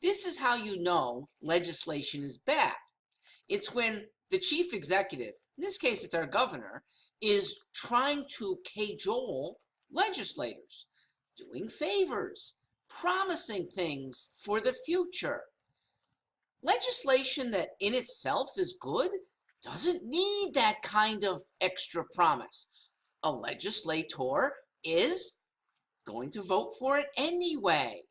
This is how you know legislation is bad. It's when the chief executive, in this case it's our governor, is trying to cajole legislators, doing favors, promising things for the future. Legislation that in itself is good doesn't need that kind of extra promise. A legislator is going to vote for it anyway.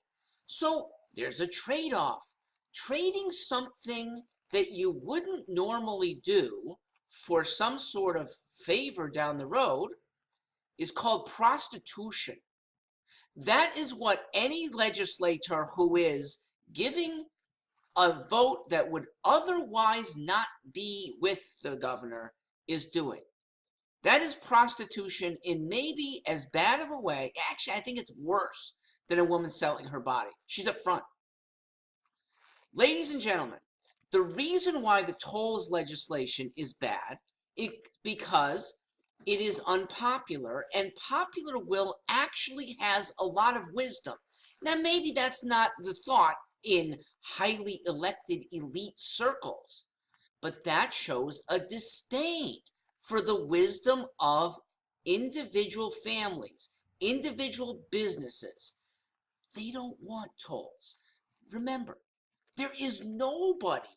So there's a trade-off. Trading something that you wouldn't normally do for some sort of favor down the road is called prostitution. That is what any legislator who is giving a vote that would otherwise not be with the governor is doing. That is prostitution in maybe as bad of a way. Actually, I think it's worse than a woman selling her body. She's up front. Ladies and gentlemen, the reason why the tolls legislation is bad is because it is unpopular, and popular will actually has a lot of wisdom. Now, maybe that's not the thought in highly elected elite circles, but that shows a disdain for the wisdom of individual families, individual businesses. They don't want tolls. Remember, there is nobody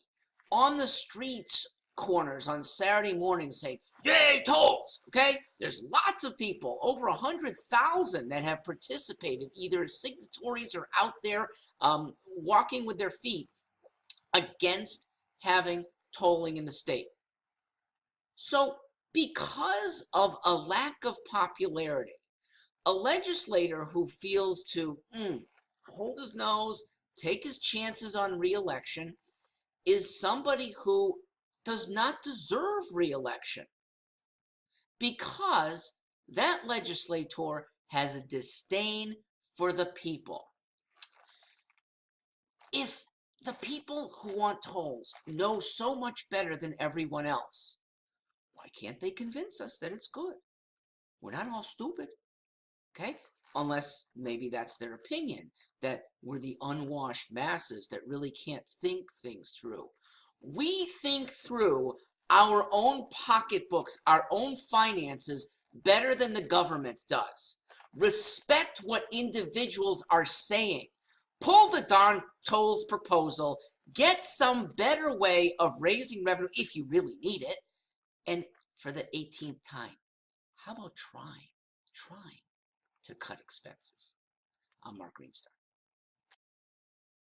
on the streets corners on Saturday morning saying, yay, tolls, okay? There's lots of people, over 100,000 that have participated, either as signatories or out there walking with their feet against having tolling in the state. So because of a lack of popularity, a legislator who feels to hold his nose, take his chances on re-election, is somebody who does not deserve re-election because that legislator has a disdain for the people. If the people who want tolls know so much better than everyone else, why can't they convince us that it's good? We're not all stupid, okay? Unless maybe that's their opinion, that we're the unwashed masses that really can't think things through. We think through our own pocketbooks, our own finances, better than the government does. Respect what individuals are saying. Pull the darn tolls proposal. Get some better way of raising revenue if you really need it. And for the 18th time, how about trying to cut expenses? I'm Mark Greenstein.